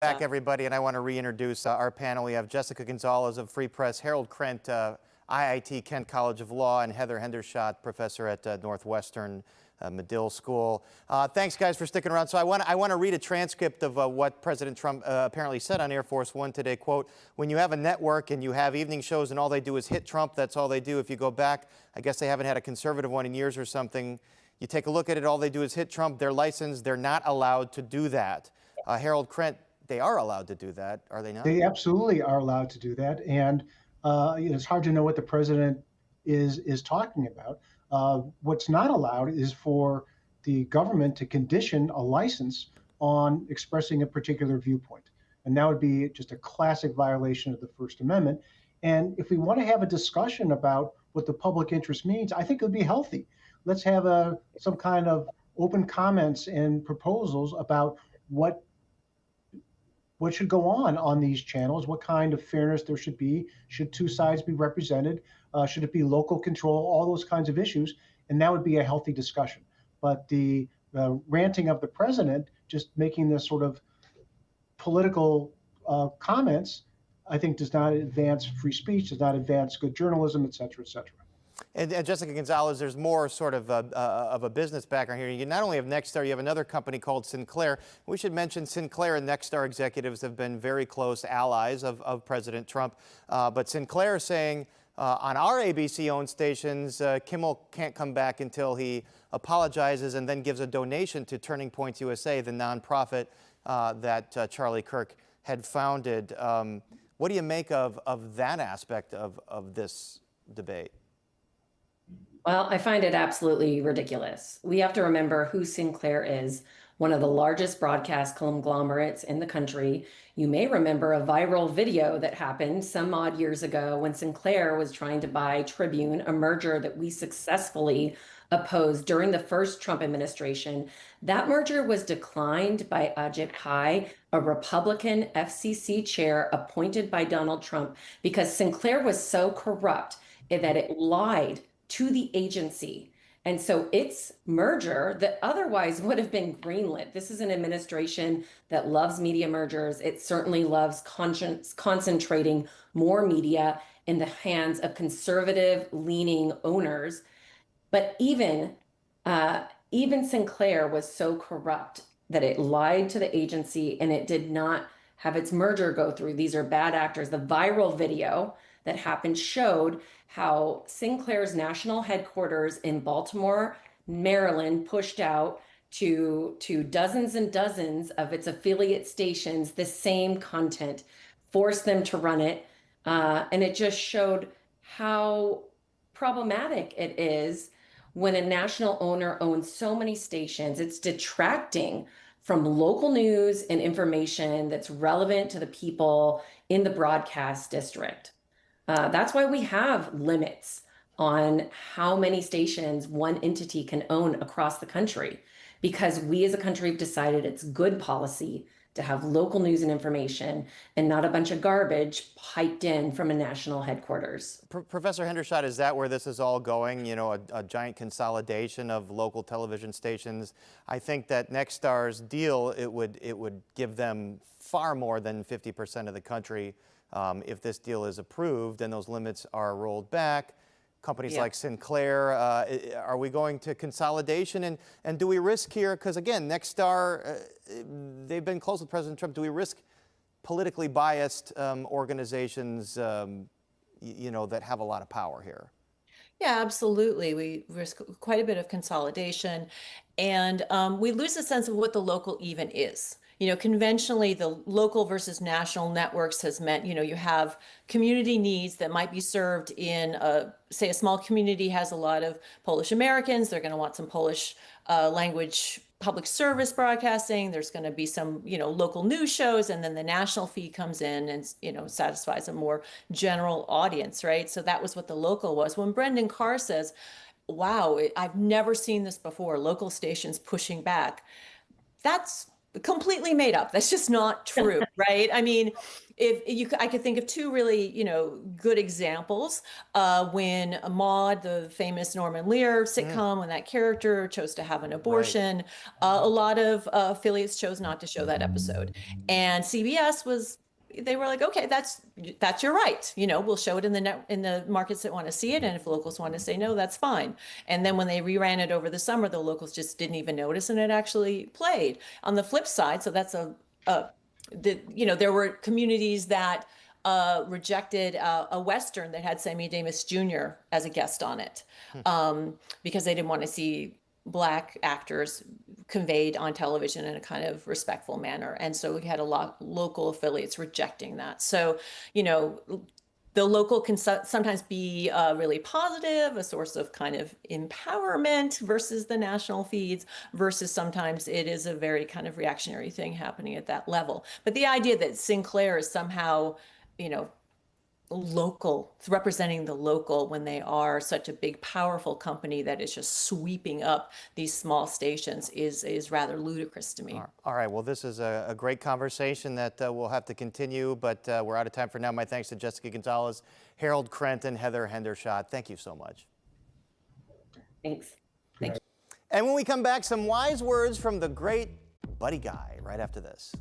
Back, everybody, and I want to reintroduce our panel. We have Jessica Gonzalez of Free Press, Harold Krent, IIT Kent College of Law, and Heather Hendershot, professor at Northwestern Medill School. Thanks, guys, for sticking around. So I want to read a transcript of what President Trump apparently said on Air Force One today. Quote, when you have a network and you have evening shows and all they do is hit Trump, that's all they do. If you go back, I guess they haven't had a conservative one in years or something. You take a look at it, all they do is hit Trump. They're licensed. They're not allowed to do that. Harold Krent, they are allowed to do that, are they not? They absolutely are allowed to do that, and it's hard to know what the president is talking about. What's not allowed is for the government to condition a license on expressing a particular viewpoint, and that would be just a classic violation of the First Amendment. And if we want to have a discussion about what the public interest means, I think it would be healthy. Let's have some kind of open comments and proposals about what should go on these channels, what kind of fairness there should be, should two sides be represented, should it be local control, all those kinds of issues, and that would be a healthy discussion. But the ranting of the president, just making this sort of political comments, I think does not advance free speech, does not advance good journalism, et cetera, et cetera. And Jessica Gonzalez, there's more sort of a business background here. You not only have Nexstar, you have another company called Sinclair. We should mention Sinclair and Nexstar executives have been very close allies of President Trump. But Sinclair is saying on our ABC-owned stations, Kimmel can't come back until he apologizes and then gives a donation to Turning Points USA, the nonprofit that Charlie Kirk had founded. What do you make of that aspect of this debate? Well, I find it absolutely ridiculous. We have to remember who Sinclair is, one of the largest broadcast conglomerates in the country. You may remember a viral video that happened some odd years ago when Sinclair was trying to buy Tribune, a merger that we successfully opposed during the first Trump administration. That merger was declined by Ajit Pai, a Republican FCC chair appointed by Donald Trump, because Sinclair was so corrupt that it lied to the agency. And so its merger that otherwise would have been greenlit. This is an administration that loves media mergers. It certainly loves concentrating more media in the hands of conservative leaning owners. But even Sinclair was so corrupt that it lied to the agency and it did not have its merger go through. These are bad actors. The viral video that happened showed how Sinclair's national headquarters in Baltimore, Maryland, pushed out to dozens and dozens of its affiliate stations the same content, forced them to run it. And it just showed how problematic it is when a national owner owns so many stations. It's detracting from local news and information that's relevant to the people in the broadcast district. That's why we have limits on how many stations one entity can own across the country, because we as a country have decided it's good policy to have local news and information and not a bunch of garbage piped in from a national headquarters. Professor Hendershot, is that where this is all going? You know, a giant consolidation of local television stations. I think that Nexstar's deal, it would give them far more than 50% of the country. If this deal is approved and those limits are rolled back. Companies like Sinclair, are we going to consolidation? And do we risk here, because again, Nexstar, they've been close with President Trump, do we risk politically biased organizations, you know, that have a lot of power here? Yeah, absolutely. We risk quite a bit of consolidation, and we lose a sense of what the local even is. You know, conventionally, the local versus national networks has meant, you know, you have community needs that might be served in, say, a small community has a lot of Polish Americans. They're going to want some Polish language public service broadcasting. There's going to be some, you know, local news shows, and then the national feed comes in and, you know, satisfies a more general audience, right? So that was what the local was. When Brendan Carr says, wow, I've never seen this before, local stations pushing back, that's completely made up. That's just not true, right? I mean, I could think of two really, good examples. When Maude, the famous Norman Lear sitcom, when that character chose to have an abortion, a lot of affiliates chose not to show that episode, and CBS they were like, okay, that's your right. We'll show it in the markets that want to see it, and if locals want to say no, that's fine. And then when they reran it over the summer, the locals just didn't even notice, and it actually played. On the flip side, so that's there were communities that rejected a Western that had Sammy Davis Jr. as a guest on it, because they didn't want to see Black actors conveyed on television in a kind of respectful manner. And so we had a lot local affiliates rejecting that. So, the local can sometimes be really positive, a source of kind of empowerment versus the national feeds, versus sometimes it is a very kind of reactionary thing happening at that level. But the idea that Sinclair is somehow, local, representing the local, when they are such a big, powerful company that is just sweeping up these small stations is rather ludicrous to me. All right. Well, this is a great conversation that we'll have to continue, but we're out of time for now. My thanks to Jessica Gonzalez, Harold Krent, and Heather Hendershot. Thank you so much. Thanks. Thank you. And when we come back, some wise words from the great Buddy Guy right after this.